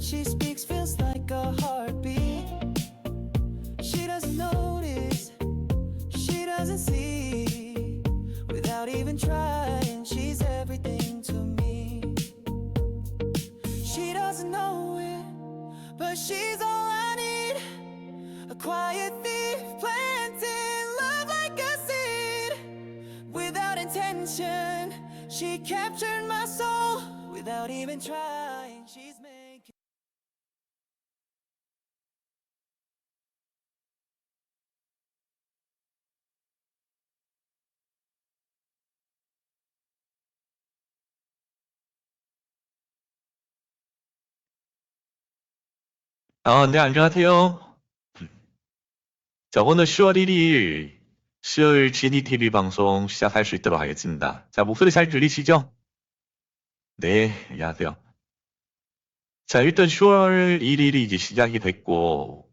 words she speaks feels like a heartbeat. She doesn't notice, she doesn't see. Without even trying, she's everything to me. She doesn't know it, but she's all I need. A quiet thief planting love like a seed. Without intention, she captured my soul. Without even trying, she's making. 네, 안녕하세요. 자, 오늘 10월 1일 수요일 GDTV 방송 시작할 수 있도록 하겠습니다. 자, 목소리 잘 들리시죠? 네, 안녕하세요. 자, 일단 10월 1일이 이제 시작이 됐고,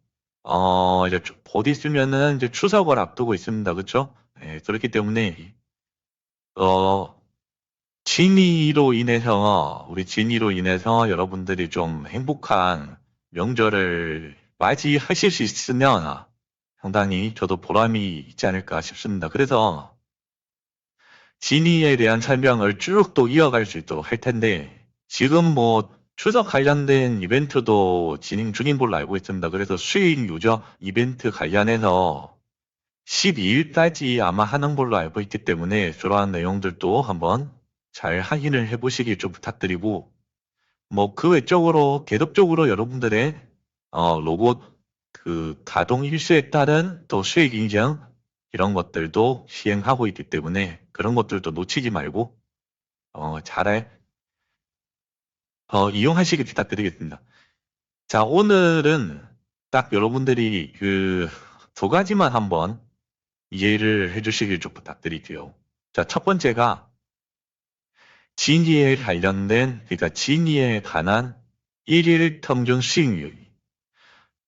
이제 곧 있으면은 이제 추석을 앞두고 있습니다. 그쵸? 네, 그렇기 때문에, 우리 진이로 인해서 여러분들이 좀 행복한 명절을 맞이하실 수 있으면 상당히 저도 보람이 있지 않을까 싶습니다. 그래서 진이에 대한 설명을 쭉 또 이어갈 수 있도록 할 텐데, 지금 뭐 추석 관련된 이벤트도 진행 중인 걸로 알고 있습니다. 그래서 수익 유저 이벤트 관련해서 12일까지 아마 하는 걸로 알고 있기 때문에 그러한 내용들도 한번 잘 확인을 해보시길 좀 부탁드리고, 뭐 그 외적으로 계속적으로 여러분들의 로봇 그 가동 일수에 따른 또 수익 인증 이런 것들도 시행하고 있기 때문에 그런 것들도 놓치지 말고 잘 이용하시길 부탁드리겠습니다. 자, 오늘은 딱 여러분들이 그 두 가지만 한번 이해를 해주시길 좀 부탁드릴게요. 자, 첫 번째가 진위에 관련된, 그러니까 진위에 관한 1일 평균 수익률.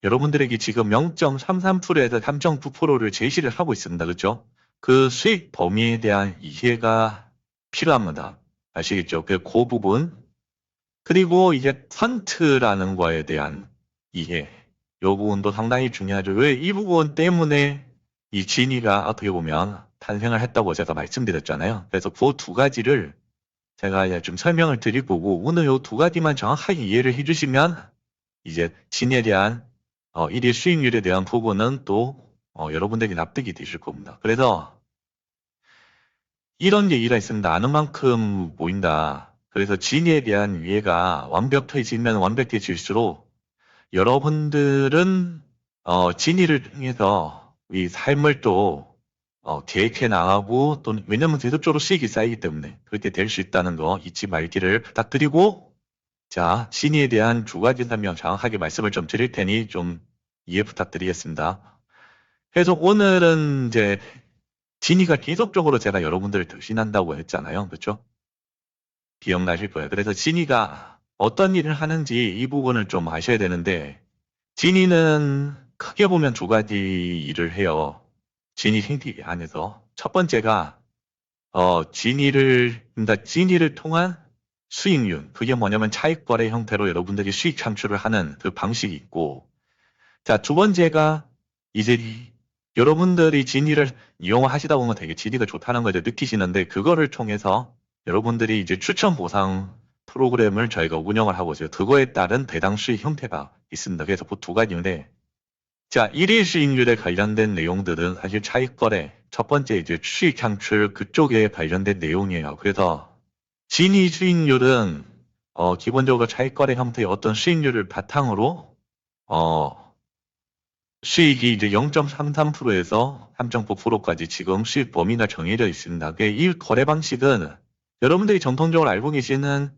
여러분들에게 지금 0.33%에서 3.9%를 제시를 하고 있습니다. 그렇죠? 그 수익 범위에 대한 이해가 필요합니다. 아시겠죠? 그 부분. 그리고 이제 펀트라는 거에 대한 이해. 이 부분도 상당히 중요하죠. 왜 이 부분 때문에 이 진위가 어떻게 보면 탄생을 했다고 제가 말씀드렸잖아요. 그래서 그 두 가지를 제가 이제 좀 설명을 드릴 거고, 오늘 이 두 가지만 정확하게 이해를 해주시면 이제 진에 대한 1일 수익률에 대한 부분은 또 여러분들에게 납득이 되실 겁니다. 그래서 이런 얘기가 있습니다. 아는 만큼 보인다. 그래서 진에 대한 이해가 완벽해지면 완벽해질수록 여러분들은 진위를 통해서 이 삶을 또 계획해 나가고, 또 왜냐면 계속적으로 수익이 쌓이기 때문에 그렇게 될 수 있다는 거 잊지 말기를 부탁드리고, 자, 진위에 대한 두 가지 설명 정확하게 말씀을 좀 드릴 테니 좀 이해 부탁드리겠습니다. 그래서 오늘은 이제 진위가 계속적으로 제가 여러분들을 대신한다고 했잖아요. 그렇죠? 기억나실 거예요. 그래서 진위가 어떤 일을 하는지 이 부분을 좀 아셔야 되는데, 진위는 크게 보면 두 가지 일을 해요. 진위 생태계 안에서. 첫 번째가 진위를 통한 수익률. 그게 뭐냐면 차익 거래 형태로 여러분들이 수익 창출을 하는 그 방식이 있고, 자, 두 번째가 이제 여러분들이 진위를 이용하시다 보면 되게 진위가 좋다는 걸 느끼시는데, 그거를 통해서 여러분들이 이제 추천 보상 프로그램을 저희가 운영을 하고 있어요. 그거에 따른 배당 수익 형태가 있습니다. 그래서 그 두 가지인데, 자, 1일 수익률에 관련된 내용들은 사실 차익 거래, 첫 번째 이제 수익 창출 그쪽에 관련된 내용이에요. 그래서 진위 수익률은 기본적으로 차익 거래 형태의 어떤 수익률을 바탕으로 수익이 이제 0.33%에서 3.9%까지 지금 수익 범위가 정해져 있습니다. 이 거래 방식은 여러분들이 정통적으로 알고 계시는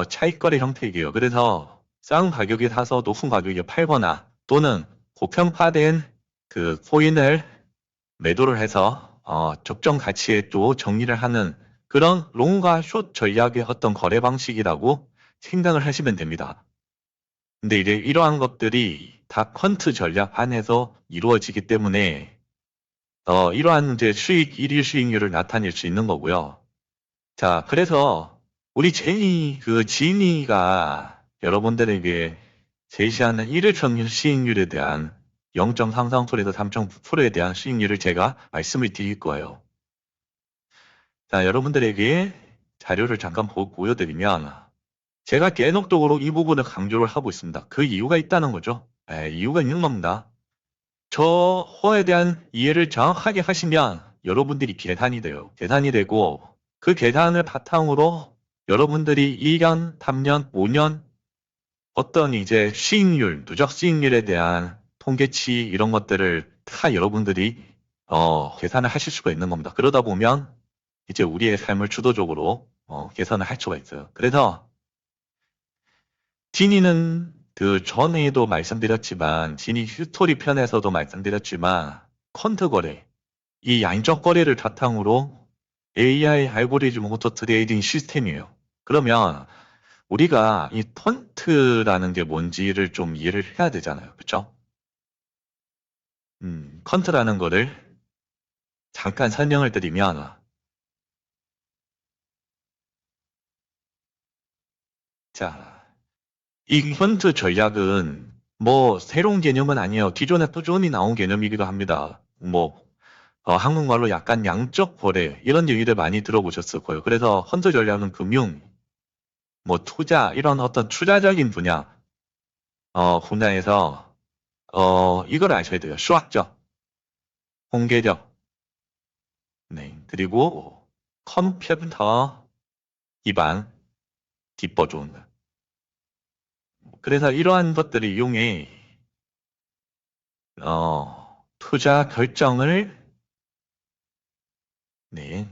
차익 거래 형태이에요. 그래서 싼 가격에 사서 높은 가격에 팔거나, 또는 고평가된 그 코인을 매도를 해서 적정 가치에 또 정리를 하는 그런 롱과 숏 전략의 어떤 거래 방식이라고 생각을 하시면 됩니다. 근데 이제 이러한 것들이 다 퀀트 전략 안에서 이루어지기 때문에 이러한 이제 일일 수익률을 나타낼 수 있는 거고요. 자, 그래서 우리 진이가 여러분들에게 제시하는 1일 평균 수익률에 대한 0.33%에서 3.9%에 대한 수익률을 제가 말씀을 드릴 거예요. 자, 여러분들에게 자료를 잠깐 보여드리면 제가 계속적으로 이 부분을 강조를 하고 있습니다. 그 이유가 있다는 거죠. 이유가 있는 겁니다. 저 호에 대한 이해를 정확하게 하시면 여러분들이 계산이 돼요. 계산이 되고 그 계산을 바탕으로 여러분들이 2년, 3년, 5년 어떤 이제 수익률, 누적 수익률에 대한 통계치 이런 것들을 다 여러분들이 계산을 하실 수가 있는 겁니다. 그러다 보면 이제 우리의 삶을 주도적으로 계산을 할 수가 있어요. 그래서 지니는 그 전에도 말씀드렸지만 지니 휴토리 편에서도 말씀드렸지만 퀀트 거래, 이 양적 거래를 바탕으로 AI 알고리즘 오토 트레이딩 시스템이에요. 그러면 우리가 이 퀀트라는 게 뭔지를 좀 이해를 해야 되잖아요. 그쵸? 퀀트라는 거를 잠깐 설명을 드리면 자, 이 퀀트 전략은 뭐 새로운 개념은 아니에요. 기존에 꾸준히 나온 개념이기도 합니다. 뭐 한국말로 약간 양적 거래 이런 얘기를 많이 들어보셨을 거예요. 그래서 펀드 전략은 금융, 뭐 투자 이런 어떤 투자적인 분야에서 이걸 아셔야 돼요. 수학적, 통계적, 네 그리고 컴퓨터 기반 뒷버준. 그래서 이러한 것들을 이용해 투자 결정을 네,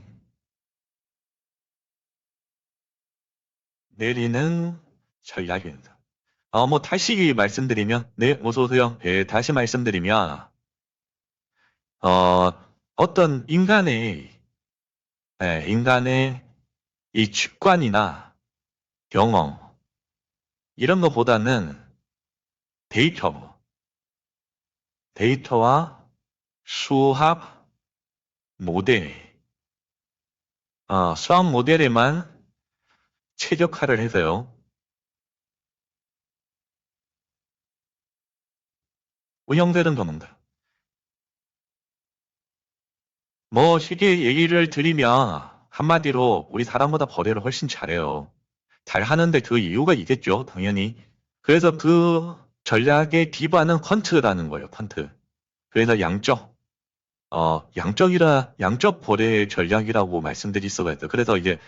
내리는 전략입니다. 뭐 다시 말씀드리면 네 어서 오세요. 예, 다시 말씀드리면 어떤 인간의 이 직관이나 경험, 이런 것보다는 데이터, 데이터와 수학 모델, 수학 모델에만 최적화를 해서요. 운영되는 겁니다. 뭐 쉽게 얘기를 드리면 한마디로 우리 사람보다 거래를 훨씬 잘해요. 잘하는데 그 이유가 있겠죠, 당연히. 그래서 그 전략의 기반은 퀀트라는 거예요, 퀀트. 그래서 양적 거래 전략이라고 말씀드릴 수가 있어요. 그래서 이제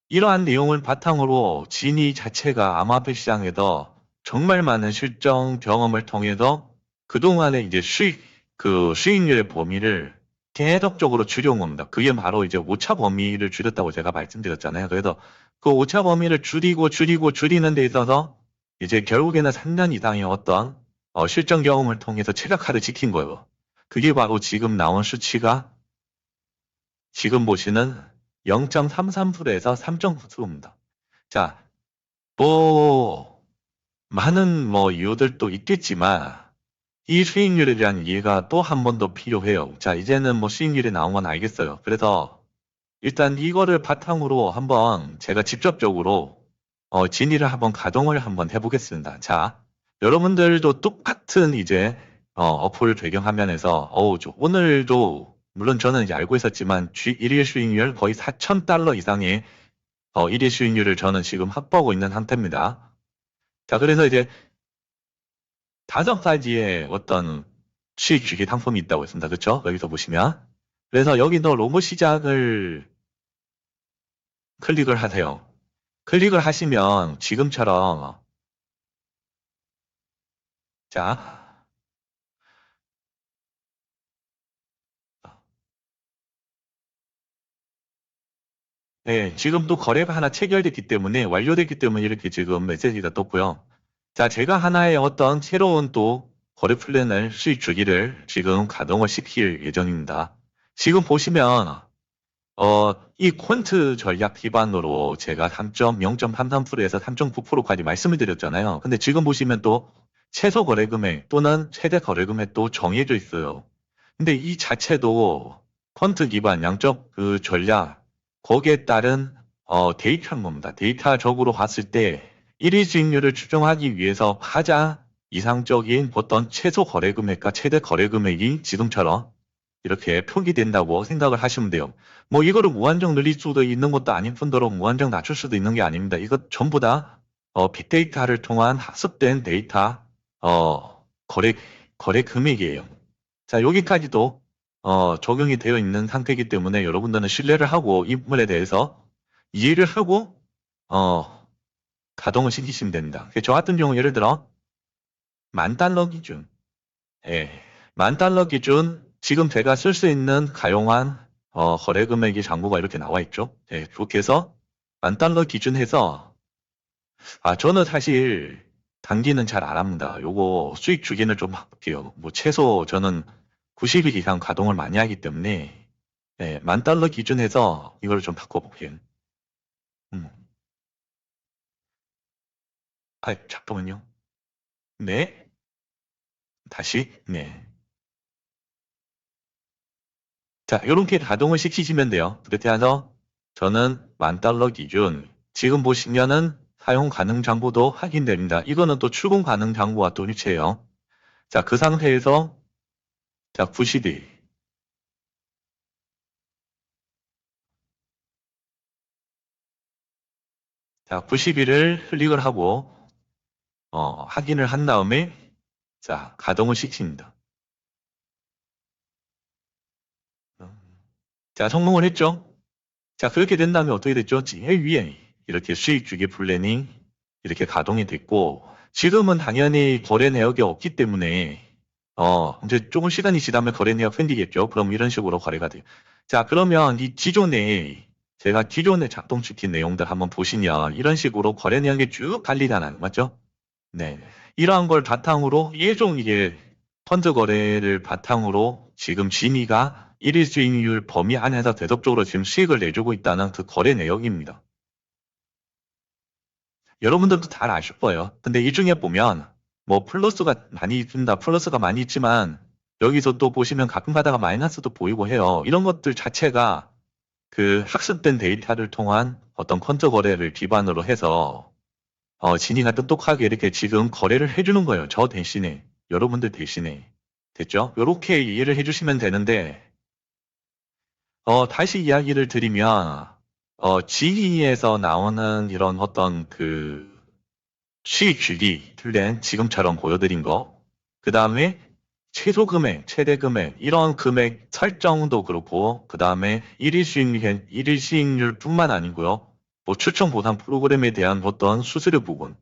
이러한 내용을 바탕으로 진이 자체가 암호화폐 시장에서 정말 많은 실전 경험을 통해서 그동안의 이제 수익률의 범위를 계속적으로 줄여온 겁니다. 그게 바로 이제 오차 범위를 줄였다고 제가 말씀드렸잖아요. 그래서 그 오차 범위를 줄이는 데 있어서 이제 결국에는 3년 이상의 어떤 실전 경험을 통해서 최적화를 지킨 거예요. 그게 바로 지금 나온 수치가 지금 보시는 0.33%에서 3.9%입니다. 자, 많은 이유들도 있겠지만, 이 수익률에 대한 이해가 또 한 번 더 필요해요. 자, 이제는 수익률이 나온 건 알겠어요. 그래서 일단 이거를 바탕으로 한번 제가 직접적으로 진의를 한번 가동을 한번 해보겠습니다. 자, 여러분들도 똑같은 이제 어플 배경화면에서 오늘도 물론 저는 이제 알고 있었지만 일일 수익률 거의 4,000달러 이상의 일일 수익률을 저는 지금 확보하고 있는 상태입니다. 자, 그래서 이제 5가지의 어떤 수익 주기 상품이 있다고 했습니다. 그렇죠? 여기서 보시면. 그래서 여기도 로봇 시작을 클릭을 하세요. 클릭을 하시면 지금처럼 자, 네, 지금도 거래가 하나 체결됐기 때문에 완료됐기 때문에 이렇게 지금 메시지가 떴고요. 자, 제가 하나의 어떤 새로운 또 거래 플랜을 수익 주기를 지금 가동을 시킬 예정입니다. 지금 보시면 이 퀀트 전략 기반으로 제가 0.33%에서 3.9%까지 말씀을 드렸잖아요. 근데 지금 보시면 또 최소 거래 금액 또는 최대 거래 금액도 정해져 있어요. 근데 이 자체도 퀀트 기반 양적 그 전략 거기에 따른 데이터인 겁니다. 데이터적으로 봤을 때 1위 수익률을 추정하기 위해서 가장 이상적인 어떤 최소 거래 금액과 최대 거래 금액이 지금처럼 이렇게 표기된다고 생각을 하시면 돼요. 뭐 이거를 무한정 늘릴 수도 있는 것도 아닌 뿐더러 무한정 낮출 수도 있는 게 아닙니다. 이거 전부 다 빅데이터를 통한 학습된 데이터 거래 금액이에요. 자, 여기까지도 적용이 되어 있는 상태이기 때문에 여러분들은 신뢰를 하고 이 부분에 대해서 이해를 하고 가동을 시키시면 됩니다. 저 같은 경우 예를 들어 $10,000 기준, 예, $10,000 기준 지금 제가 쓸 수 있는 가용한 거래 금액이 잔고가 이렇게 나와 있죠. 예, 그렇게 해서 $10,000 기준 해서 저는 사실 단기는 잘 안 합니다. 요거 수익 주기는 좀 할게요. 뭐 최소 저는 90일 이상 가동을 많이 하기 때문에 예, $10,000 기준해서 이걸 좀 바꿔볼게요. 잠깐만요. 네, 다시 네. 자, 이렇게 가동을 시키시면 돼요. 그렇게 해서 저는 $10,000 기준 지금 보시면은 사용 가능 장부도 확인됩니다. 이거는 또 출금 가능 장부와 또 일치해요. 자, 그 상태에서 자 90일 자 90일을 클릭을 하고 확인을 한 다음에 자 가동을 시킵니다. 자 성공을 했죠. 자 그렇게 된 다음에 어떻게 됐죠? 제일 위에 이렇게 수익 주기 플래닝 이렇게 가동이 됐고 지금은 당연히 거래 내역이 없기 때문에 이제 조금 시간이 지나면 거래 내역 생기겠죠. 그럼 이런 식으로 거래가 돼요. 자 그러면 이 기존에 제가 기존에 작동시킨 내용들 한번 보시면 이런 식으로 거래 내역이 쭉 달리잖아요. 맞죠? 네. 이러한 걸 바탕으로 예종 이게 펀드 거래를 바탕으로 지금 진이가 1일 수익률 범위 안에서 대속적으로 지금 수익을 내주고 있다는 그 거래 내역입니다. 여러분들도 잘 아실 거예요. 근데 이 중에 보면 뭐 플러스가 많이 있습니다. 플러스가 많이 있지만 여기서 또 보시면 가끔 가다가 마이너스도 보이고 해요. 이런 것들 자체가 그 학습된 데이터를 통한 어떤 펀드 거래를 기반으로 해서 진이가 똑똑하게 이렇게 지금 거래를 해주는 거예요. 저 대신에 여러분들 대신에 됐죠? 이렇게 이해를 해주시면 되는데 다시 이야기를 드리면 지리에서 나오는 이런 어떤 그 수익 주기 틀린 지금처럼 보여드린 거, 그 다음에 최소 금액, 최대 금액 이런 금액 설정도 그렇고, 그 다음에 일일 수익률뿐만 아니고요. 뭐 추천 보상 프로그램에 대한 어떤 수수료 부분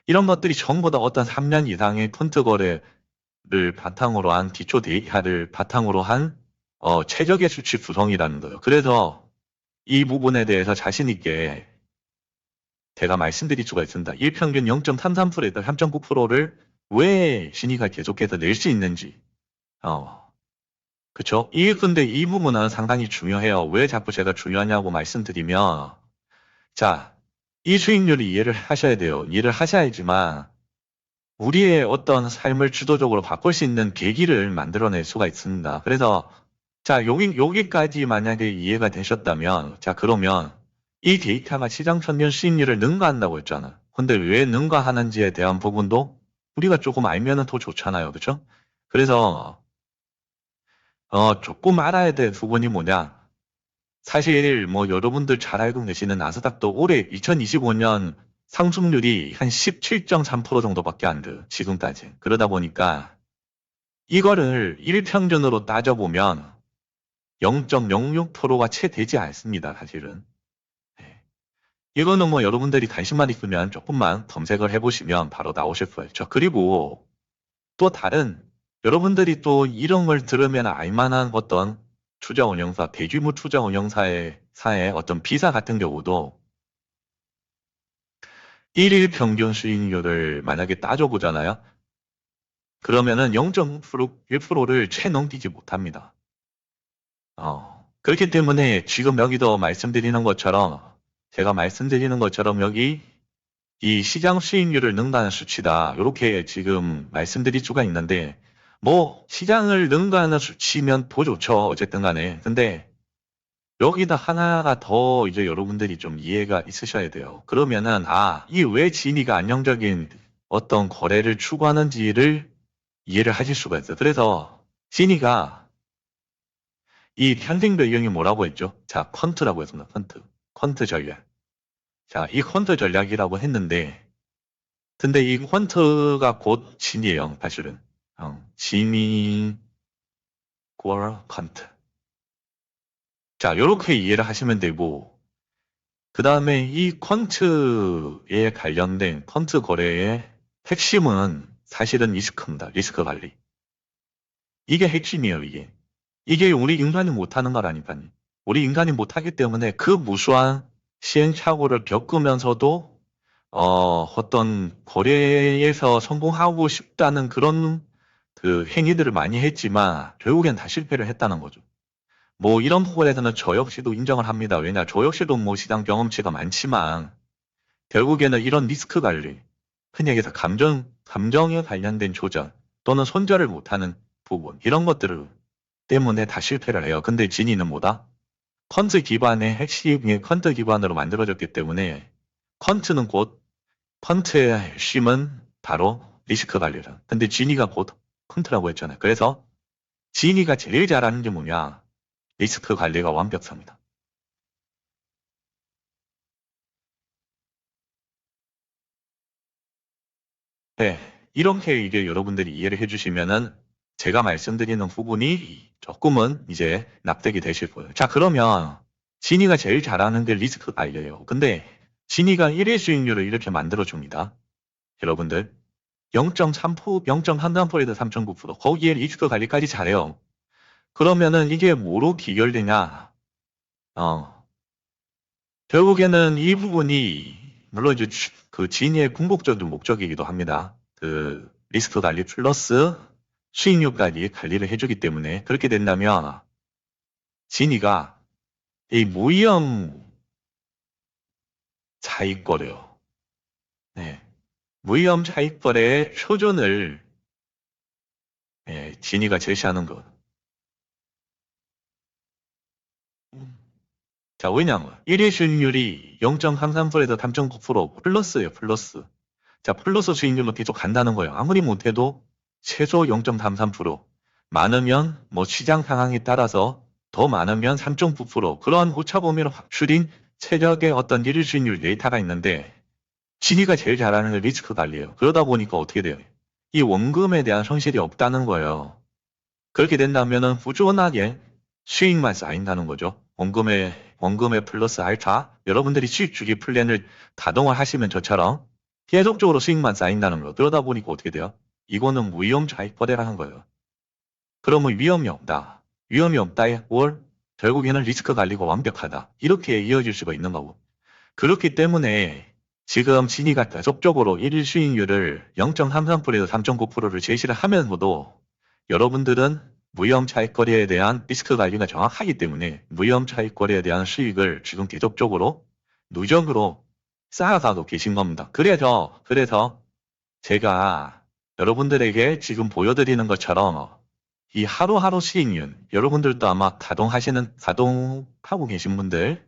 이런 것들이 전부 다 어떤 3년 이상의 펀드 거래를 바탕으로 한 기초 데이터를 바탕으로 한 최적의 수치 구성이라는 거예요. 그래서 이 부분에 대해서 자신 있게 제가 말씀드릴 수가 있습니다. 일평균 0.33%에서 3.9%를 왜 신이가 계속해서 낼 수 있는지. 그쵸? 근데 이 부분은 상당히 중요해요. 왜 자꾸 제가 중요하냐고 말씀드리면, 자, 이 수익률을 이해를 하셔야 돼요. 이해를 하셔야지만, 우리의 어떤 삶을 주도적으로 바꿀 수 있는 계기를 만들어낼 수가 있습니다. 그래서, 자, 여기까지 만약에 이해가 되셨다면, 자, 그러면, 이 데이터가 시장 평균 수익률을 능가한다고 했잖아. 근데 왜 능가하는지에 대한 부분도 우리가 조금 알면은 더 좋잖아요. 그쵸? 그래서, 조금 알아야 될 부분이 뭐냐. 사실, 뭐, 여러분들 잘 알고 계시는 나스닥도 올해 2025년 상승률이 한 17.3% 정도밖에 안 돼요. 지금까지. 그러다 보니까, 이거를 일평균으로 따져보면 0.06%가 채 되지 않습니다. 사실은. 이거는 뭐 여러분들이 관심만 있으면 조금만 검색을 해보시면 바로 나오실 거예요. 그리고 또 다른 여러분들이 또 이런 걸 들으면 알만한 어떤 투자 운영사, 대규모 투자 운영사의 어떤 비사 같은 경우도 1일 평균 수익률을 만약에 따져보잖아요. 그러면은 0.1%를 채 넘기지 못합니다. 그렇기 때문에 지금 여기도 말씀드리는 것처럼 제가 말씀드리는 것처럼 여기 이 시장 수익률을 능가하는 수치다. 이렇게 지금 말씀드릴 수가 있는데 뭐 시장을 능가하는 수치면 더 좋죠. 어쨌든 간에. 근데 여기다 하나가 더 이제 여러분들이 좀 이해가 있으셔야 돼요. 그러면은 이 왜 진이가 안정적인 어떤 거래를 추구하는지를 이해를 하실 수가 있어요. 그래서 진이가 이 현생 배경이 뭐라고 했죠? 자, 퀀트라고 했습니다. 퀀트 전략. 자, 이 퀀트 전략이라고 했는데, 근데 이 퀀트가 곧 진이에요, 사실은. 진이, 권, 퀀트. 자, 요렇게 이해를 하시면 되고, 그 다음에 이 퀀트에 관련된 퀀트 거래의 핵심은 사실은 리스크입니다. 리스크 관리. 이게 핵심이에요, 이게. 이게 우리 인간이 못하는 거라니까요. 우리 인간이 못하기 때문에 그 무수한 시행착오를 겪으면서도 어떤 거래에서 성공하고 싶다는 그런 그 행위들을 많이 했지만 결국엔 다 실패를 했다는 거죠. 뭐 이런 부분에서는 저 역시도 인정을 합니다. 왜냐, 저 역시도 뭐 시장 경험치가 많지만 결국에는 이런 리스크 관리, 흔히 얘기해서 감정에 관련된 조절 또는 손절을 못하는 부분, 이런 것들을 때문에 다 실패를 해요. 근데 진이는 뭐다? 퀀트 기반의 핵심이 퀀트 기반으로 만들어졌기 때문에 퀀트는 곧 퀀트의 핵심은 바로 리스크 관리다. 근데 진이가 곧 퀀트라고 했잖아요. 그래서 진이가 제일 잘하는 게 뭐냐? 리스크 관리가 완벽합니다. 네, 이렇게 이제 여러분들이 이해를 해주시면은 제가 말씀드리는 부분이 조금은 이제 납득이 되실 거예요. 자, 그러면 진이가 제일 잘하는 게 리스크 관리예요. 근데 진이가 1회 수익률을 이렇게 만들어줍니다. 여러분들 0.3%, 0.13%에서 3.9%, 거기에 리스크 관리까지 잘해요. 그러면은 이게 뭐로 귀결되냐? 결국에는 이 부분이 물론 이제 그 진이의 궁극적인 목적이기도 합니다. 그 리스크 관리 플러스 수익률까지 관리를 해주기 때문에 그렇게 된다면 진이가 이 무위험 차익거래요. 네. 무위험 차익거래의 표준을 진이가 제시하는 것. 자, 왜냐면 1회 수익률이 0.33%에서 3.9% 플러스예요, 플러스. 자, 플러스 수익률로 계속 간다는 거예요. 아무리 못해도 최소 0.33%, 많으면 뭐 시장 상황에 따라서 더 많으면 3.9%, 그러한 오차 범위를 확출인 최적의 어떤 일일 수익률 데이터가 있는데 진이가 제일 잘하는 게 리스크 관리예요. 그러다 보니까 어떻게 돼요? 이 원금에 대한 손실이 없다는 거예요. 그렇게 된다면은 꾸준하게 수익만 쌓인다는 거죠. 원금에 플러스 알파, 여러분들이 수익 주기 플랜을 가동을 하시면 저처럼 계속적으로 수익만 쌓인다는 거. 그러다 보니까 어떻게 돼요? 이거는 무위험 자익 거래라는 거예요. 그러면 위험이 없다. 위험이 없다에 뭘? 결국에는 리스크 관리가 완벽하다. 이렇게 이어질 수가 있는 거고. 그렇기 때문에 지금 진이가 계속적으로 1일 수익률을 0.33%에서 3.9%를 제시를 하면서도 여러분들은 무위험 차익 거래에 대한 리스크 관리가 정확하기 때문에 무위험 차익 거래에 대한 수익을 지금 계속적으로 누적으로 쌓아가고 계신 겁니다. 그래서 제가 여러분들에게 지금 보여드리는 것처럼 이 하루하루 수익률, 여러분들도 아마 가동하고 계신 분들,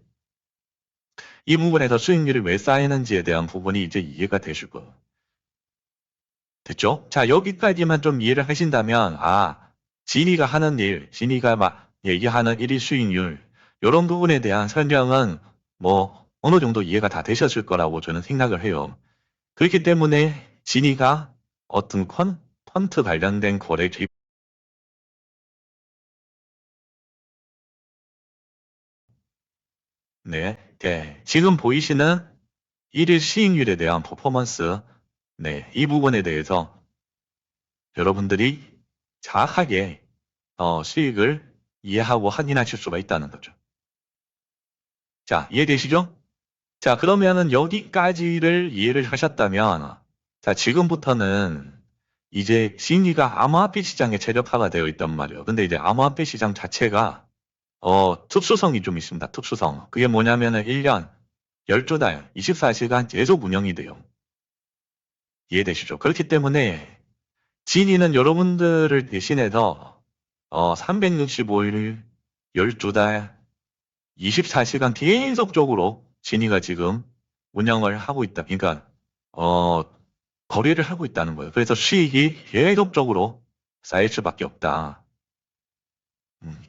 이 부분에서 수익률이 왜 쌓이는지에 대한 부분이 이제 이해가 되실 거예요. 됐죠? 자, 여기까지만 좀 이해를 하신다면, 진이가 하는 일, 진이가 막 얘기하는 일일 수익률, 이런 부분에 대한 설명은 뭐 어느 정도 이해가 다 되셨을 거라고 저는 생각을 해요. 그렇기 때문에 진이가 어떤 퀀트 관련된 거래 네, 지금 보이시는 일일 수익률에 대한 퍼포먼스, 네, 이 부분에 대해서 여러분들이 정확하게 수익을 이해하고 확인하실 수가 있다는 거죠. 자, 이해되시죠? 자, 그러면은 여기까지를 이해를 하셨다면, 자, 지금부터는 이제 심리가 암호화폐 시장에 최적화가 되어 있단 말이에요. 근데 이제 암호화폐 시장 자체가 특수성이 좀 있습니다. 특수성. 그게 뭐냐면은 1년 12달 24시간 계속 운영이 돼요. 이해되시죠? 그렇기 때문에 진이는 여러분들을 대신해서 365일 12달 24시간 계속적으로 진이가 지금 운영을 하고 있다. 그러니까 어 거래를 하고 있다는 거예요. 그래서 수익이 계속적으로 쌓일 수밖에 없다.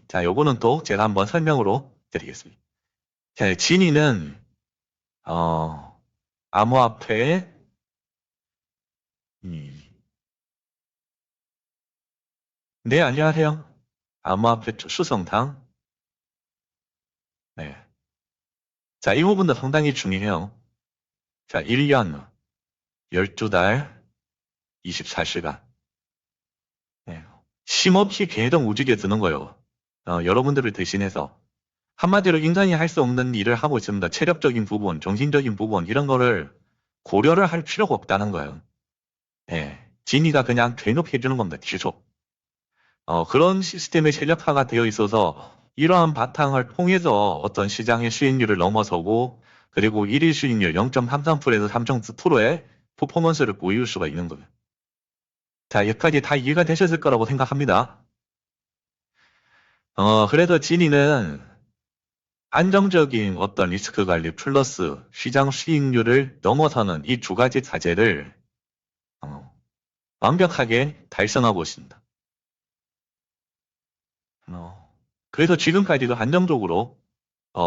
자, 요거는 또 제가 한번 설명으로 드리겠습니다. 자, 진이는 암호화폐 네, 안녕하세요. 암호화폐 수성탕. 네. 자, 이 부분도 상당히 중요해요. 자, 1년, 12달, 24시간. 네. 쉼없이 계속 움직여 드는 거예요. 여러분들을 대신해서. 한마디로 인간이 할 수 없는 일을 하고 있습니다. 체력적인 부분, 정신적인 부분, 이런 거를 고려를 할 필요가 없다는 거예요. 네. 진이가 그냥 대놓고 해주는 겁니다. 계속. 그런 시스템의 전략화가 되어 있어서 이러한 바탕을 통해서 어떤 시장의 수익률을 넘어서고 그리고 1일 수익률 0.33%에서 3.9%의 퍼포먼스를 보일 수가 있는 거예요. 자, 여기까지 다 이해가 되셨을 거라고 생각합니다. 그래서 진이는 안정적인 어떤 리스크 관리 플러스 시장 수익률을 넘어서는 이 두 가지 과제를 완벽하게 달성하고 있습니다. 그래서 지금까지도 안정적으로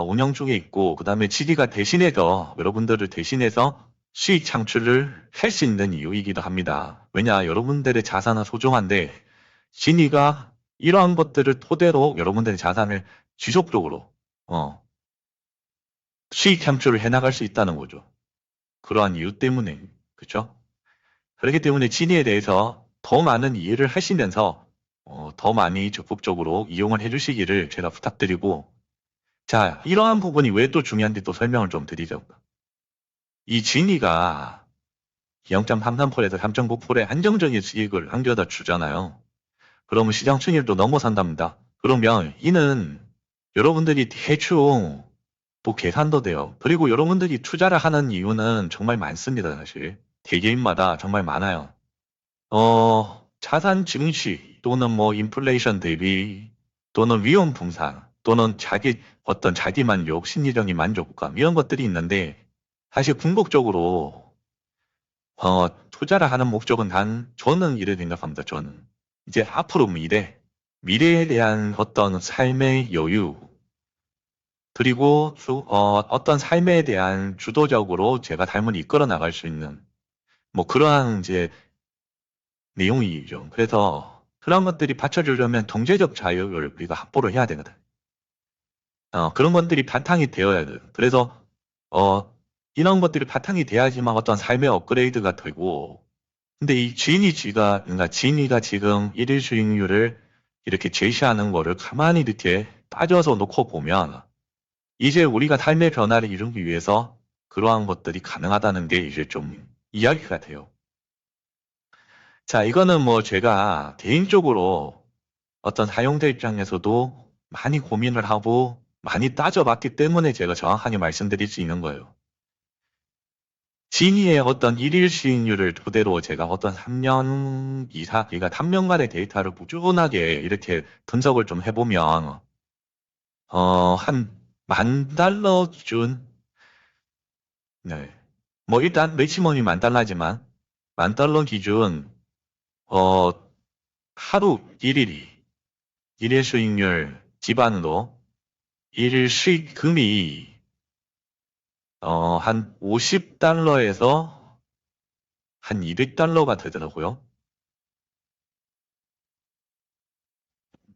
운영 중에 있고 그 다음에 GD가 대신해서 여러분들을 대신해서 수익 창출을 할 수 있는 이유이기도 합니다. 왜냐 여러분들의 자산은 소중한데 진이가 이러한 것들을 토대로 여러분들의 자산을 지속적으로 수익 창출을 해나갈 수 있다는 거죠. 그러한 이유 때문에 그렇죠? 그렇기 때문에 진이에 대해서 더 많은 이해를 하시면서 더 많이 적극적으로 이용을 해주시기를 제가 부탁드리고 자, 이러한 부분이 왜 또 중요한지 또 설명을 좀 드리죠. 이 진이가 0.33%에서 3.9%의 안정적인 수익을 안겨다 주잖아요. 그러면 시장 수익률도 넘어선답니다. 그러면 이는 여러분들이 대충 또 계산도 돼요. 그리고 여러분들이 투자를 하는 이유는 정말 많습니다, 사실. 개개인마다 정말 많아요. 자산 증시 또는 뭐 인플레이션 대비 또는 위험 분산 또는 자기 어떤 자기 만족, 심리적인 만족감 이런 것들이 있는데 사실 궁극적으로 투자를 하는 목적은 저는 이래 생각합니다. 저는 이제 앞으로 미래에 대한 어떤 삶의 여유 그리고 어떤 삶에 대한 주도적으로 제가 삶을 이끌어 나갈 수 있는 뭐 그러한 이제 내용이죠. 그래서 그런 것들이 받쳐주려면 경제적 자유를 우리가 확보를 해야 되거든. 그런 것들이 바탕이 되어야 돼요. 그래서 이런 것들이 바탕이 돼야지만 어떤 삶의 업그레이드가 되고 근데 이 그러니까 지니가 지금 일일 수익률을 이렇게 제시하는 거를 가만히 이렇게 따져서 놓고 보면 이제 우리가 삶의 변화를 이루기 위해서 그러한 것들이 가능하다는 게 이제 좀 이야기가 돼요. 자, 이거는 뭐 제가 개인적으로 어떤 사용자 입장에서도 많이 고민을 하고 많이 따져봤기 때문에 제가 정확하게 말씀드릴 수 있는 거예요. 진이의 어떤 일일 수익률을 토대로 제가 어떤 3년 이상, 그러니까 3년간의 데이터를 꾸준하게 이렇게 분석을 좀 해보면, 한 10,000달러 기준, 네. 뭐 일단 매치멈이 10,000달러지만, 10,000달러 기준, 어, 하루 일일 수익률 기반으로 일일 수익금이 한 50달러에서 한 200달러가 되더라고요.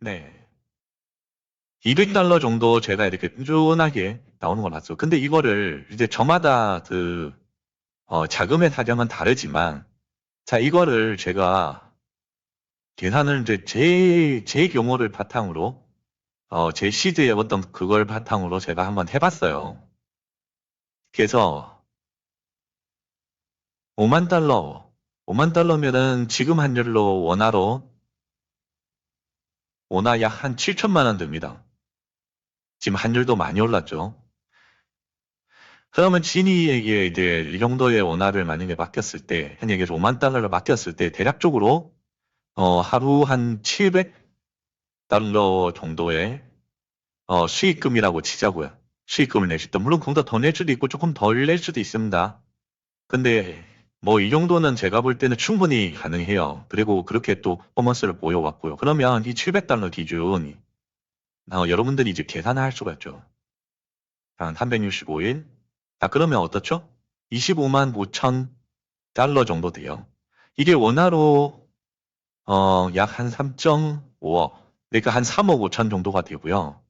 네. 200달러 정도 제가 이렇게 꾸준하게 나오는 걸 봤죠. 근데 이거를 이제 저마다 자금의 사정은 다르지만, 자, 이거를 제가 계산을 이제 제 경우를 바탕으로, 제 시드의 어떤 그걸 바탕으로 제가 한번 해봤어요. 그래서 5만 달러, 5만 달러면은 지금 환율로 원화 약 한 7천만 원 됩니다. 지금 환율도 많이 올랐죠. 그러면 진이에게 이제 이 정도의 원화를 만약에 맡겼을 때, 한 얘기해서 5만 달러를 맡겼을 때 대략적으로 하루 한 700달러 정도의 수익금이라고 치자고요. 수익금을 낼 수 있다. 물론 그보다 더 낼 수도 있고 조금 덜 낼 수도 있습니다. 근데 뭐 이 정도는 제가 볼 때는 충분히 가능해요. 그리고 그렇게 또 퍼포먼스를 보여왔고요. 그러면 이 700달러 기준 여러분들이 이제 계산을 할 수가 있죠. 한 365일. 자, 그러면 어떻죠? 25만 5천 달러 정도 돼요. 이게 원화로 약 한 3.5억, 그러니까 한 3억 5천 정도가 되고요.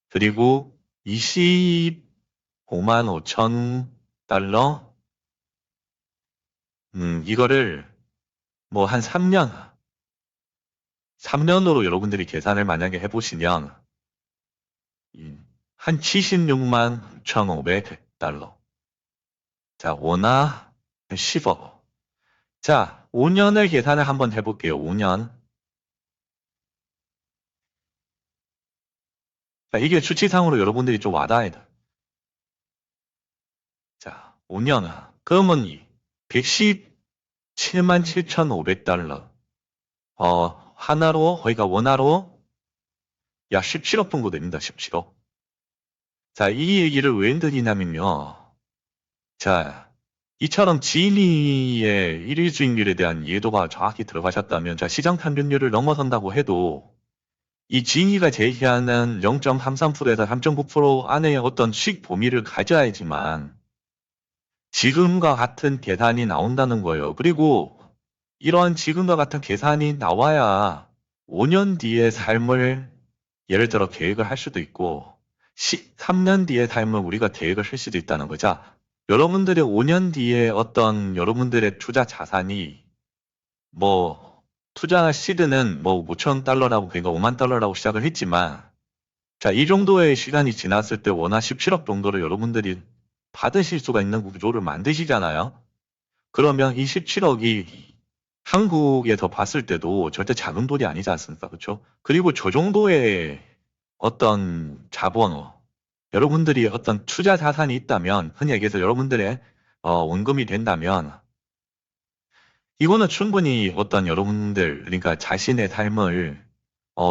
그리고 25만 5천 달러, 이거를 뭐 한 3년으로 여러분들이 계산을 만약에 해보시면 한 76만 1,500달러. 자, 원화 10억. 자, 5년을 계산을 한번 해볼게요. 5년. 자, 이게 수치상으로 여러분들이 좀 와닿아야 돼. 자, 5년. 그러면 117만 7,500달러. 하나로, 거기가 원화로 약 17억 정도 됩니다. 17억. 자, 이 얘기를 왜 드리냐면요. 자, 이처럼 지니의 일일 수익률에 대한 이해도가 정확히 들어가셨다면, 자, 시장 평균률을 넘어선다고 해도 이 지니가 제시하는 0.33%에서 3.9% 안에 어떤 수익 범위를 가져야지만 지금과 같은 계산이 나온다는 거예요. 그리고 이런 지금과 같은 계산이 나와야 5년 뒤의 삶을 예를 들어 계획을 할 수도 있고 3년 뒤의 삶을 우리가 계획을 할 수도 있다는 거죠. 여러분들의 5년 뒤에 어떤 여러분들의 투자 자산이 뭐 투자 시드는 뭐 5천 달러라고 그러니까 5만 달러라고 시작을 했지만 자, 이 정도의 시간이 지났을 때 원화 17억 정도를 여러분들이 받으실 수가 있는 구조를 만드시잖아요. 그러면 이 17억이 한국에서 봤을 때도 절대 작은 돈이 아니지 않습니까? 그렇죠? 그리고 저 정도의 어떤 자본, 여러분들이 어떤 투자 자산이 있다면, 흔히 얘기해서 여러분들의 원금이 된다면, 이거는 충분히 어떤 여러분들, 그러니까 자신의 삶을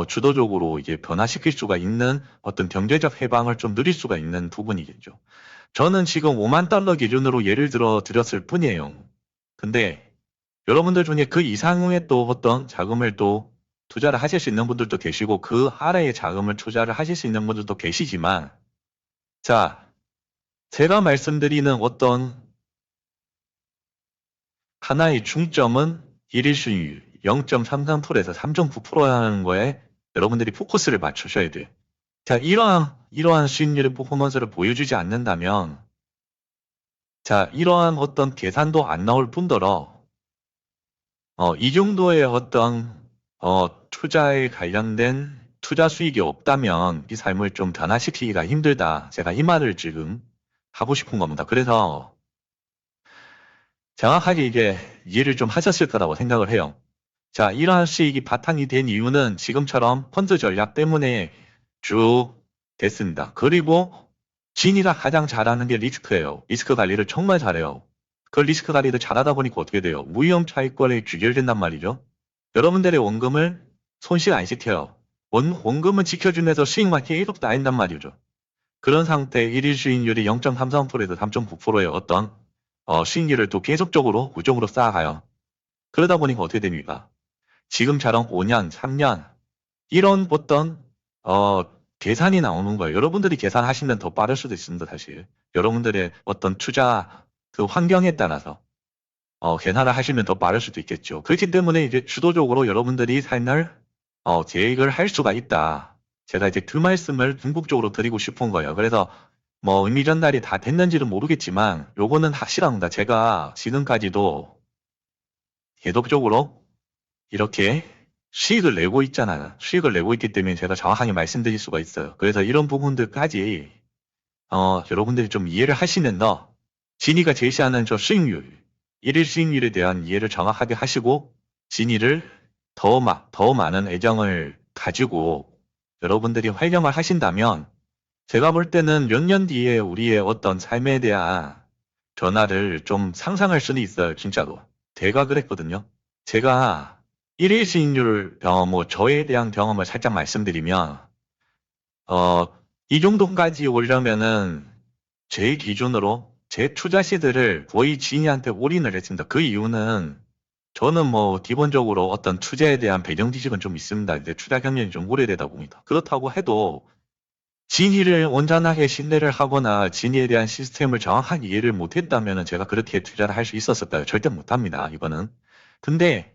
주도적으로 이제 변화시킬 수가 있는 어떤 경제적 해방을 좀 누릴 수가 있는 부분이겠죠. 저는 지금 5만 달러 기준으로 예를 들어 드렸을 뿐이에요. 근데 여러분들 중에 그 이상의 또 어떤 자금을 또 투자를 하실 수 있는 분들도 계시고 그 아래의 자금을 투자를 하실 수 있는 분들도 계시지만 자, 제가 말씀드리는 어떤 하나의 중점은 일일 수익률 0.33%에서 3.9%라는 거에 여러분들이 포커스를 맞추셔야 돼요. 자, 이러한 수익률의 퍼포먼스를 보여주지 않는다면 자, 이러한 어떤 계산도 안 나올 뿐더러 이 정도의 어떤 투자에 관련된 투자 수익이 없다면 이 삶을 좀 변화시키기가 힘들다. 제가 이 말을 지금 하고 싶은 겁니다. 그래서 정확하게 이게 이해를 좀 하셨을 거라고 생각을 해요. 자, 이러한 수익이 바탕이 된 이유는 지금처럼 펀드 전략 때문에 쭉 됐습니다. 그리고 진이가 가장 잘하는 게 리스크예요. 리스크 관리를 정말 잘해요. 그 리스크 관리를 잘하다 보니까 어떻게 돼요? 무위험 차익권이 규결된단 말이죠. 여러분들의 원금을 손실 안 시켜요. 원금은 지켜주면서 수익만 계속 쌓인단 말이죠. 그런 상태에 일일 수익률이 0.33%에서 3.9%의 어떤 수익률을 또 계속적으로 구조으로 쌓아가요. 그러다 보니까 어떻게 됩니까? 지금처럼 5년, 3년 이런 어떤 계산이 나오는 거예요. 여러분들이 계산하시면 더 빠를 수도 있습니다. 사실 여러분들의 어떤 투자 그 환경에 따라서 계산을 하시면 더 빠를 수도 있겠죠. 그렇기 때문에 이제 주도적으로 여러분들이 삶을 계획을 할 수가 있다. 제가 이제 그 말씀을 궁극적으로 드리고 싶은 거예요. 그래서 뭐 의미 전달이 다 됐는지는 모르겠지만 요거는 확실합니다. 제가 지금까지도 계속적으로 이렇게 수익을 내고 있잖아요. 수익을 내고 있기 때문에 제가 정확하게 말씀드릴 수가 있어요. 그래서 이런 부분들까지 여러분들이 좀 이해를 하시면서 진이가 제시하는 저 수익률, 일일 수익률에 대한 이해를 정확하게 하시고 진이를 더 많은 애정을 가지고 여러분들이 활용을 하신다면 제가 볼 때는 몇 년 뒤에 우리의 어떤 삶에 대한 변화를 좀 상상할 수는 있어요. 진짜로. 제가 그랬거든요. 제가 일일 수익률을 뭐 저에 대한 경험을 살짝 말씀드리면 이 정도까지 오려면은 제 기준으로 제 투자 시들을 거의 진이한테 올인을 했습니다. 그 이유는 저는 뭐 기본적으로 어떤 투자에 대한 배경 지식은 좀 있습니다. 이제 투자 경력이 좀 오래되다 봅니다. 그렇다고 해도 진이를 온전하게 신뢰를 하거나 진이에 대한 시스템을 정확하게 이해를 못했다면 제가 그렇게 투자를 할 수 있었을까요? 절대 못합니다. 이거는. 근데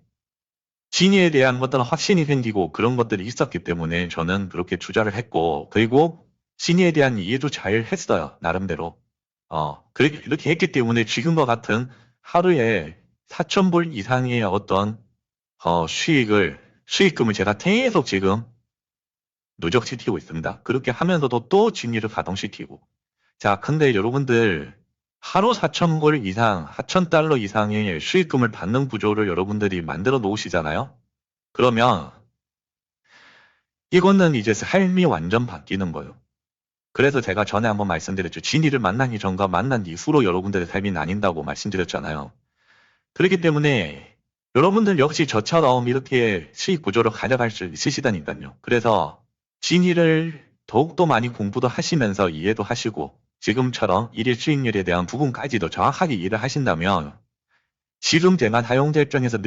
진이에 대한 어떤 확신이 생기고 그런 것들이 있었기 때문에 저는 그렇게 투자를 했고, 그리고 진이에 대한 이해도 잘 했어요. 나름대로. 이렇게 했기 때문에 지금과 같은 하루에 4,000불 이상의 어떤 수익금을 제가 계속 지금 누적시키고 있습니다. 그렇게 하면서도 또 진리를 가동시키고. 자, 근데 여러분들 하루 4,000불 이상, 4,000달러 이상의 수익금을 받는 구조를 여러분들이 만들어 놓으시잖아요? 그러면 이거는 이제 삶이 완전 바뀌는 거예요. 그래서 제가 전에 한번 말씀드렸죠. 진리를 만나기 전과 만난 이후로 여러분들의 삶이 나뉜다고 말씀드렸잖아요. 그렇기 때문에 여러분들 역시 저처럼 이렇게 수익 구조를 가져갈 수 있으시다니까요. 그래서 진리를 더욱더 많이 공부도 하시면서 이해도 하시고 지금처럼 일일 수익률에 대한 부분까지도 정확하게 이해를 하신다면 지금 제가 사용자 입장에서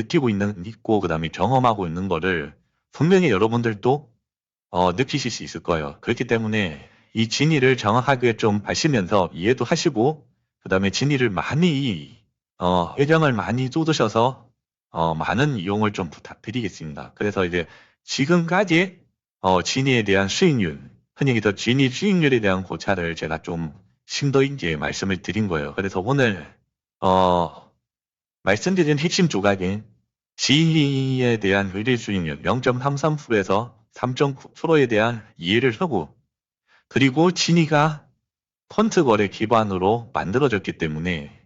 있고 그 다음에 경험하고 있는 거를 분명히 여러분들도 느끼실 수 있을 거예요. 그렇기 때문에 이 진리를 정확하게 좀 아시면서 이해도 하시고 그 다음에 진리를 많이 애정을 많이 쏟으셔서 많은 이용을 좀 부탁드리겠습니다. 그래서 이제 지금까지 진리에 대한 수익률, 흔히 얘기해서 진리 수익률에 대한 고찰을 제가 좀 심도 있게 말씀을 드린 거예요. 그래서 오늘 말씀드린 핵심 조각인 진리에 대한 의뢰 수익률 0.33%에서 3.9%에 대한 이해를 하고, 그리고 진리가 펀트 거래 기반으로 만들어졌기 때문에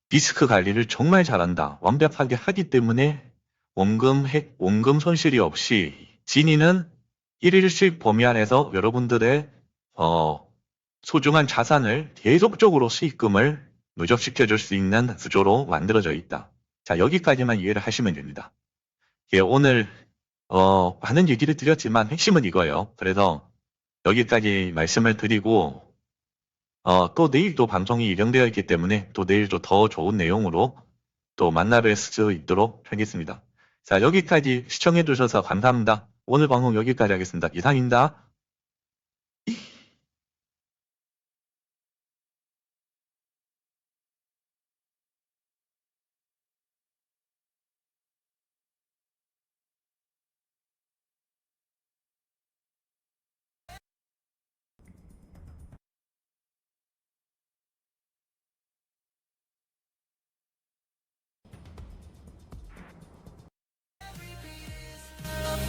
리스크 관리를 정말 잘한다. 완벽하게 하기 때문에 원금 손실이 없이 진이는 일일 수익 범위 안에서 여러분들의 소중한 자산을 계속적으로 수익금을 누적시켜 줄 수 있는 구조로 만들어져 있다. 자, 여기까지만 이해를 하시면 됩니다. 예, 오늘 많은 얘기를 드렸지만 핵심은 이거예요. 그래서 여기까지 말씀을 드리고 또 내일도 방송이 예정되어 있기 때문에 또 내일도 더 좋은 내용으로 또 만나뵐 수 있도록 하겠습니다. 자, 여기까지 시청해 주셔서 감사합니다. 오늘 방송 여기까지 하겠습니다. 이상입니다.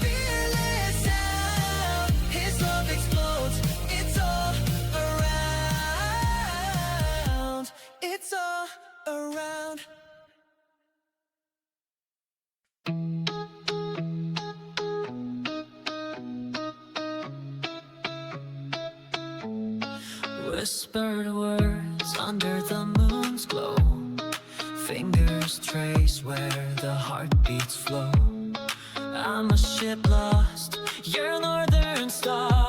Fearless now, his love explodes. It's all around. It's all around. Whispered words under the moon's glow. Fingers trace where the heartbeats flow. I'm a ship lost, your northern star.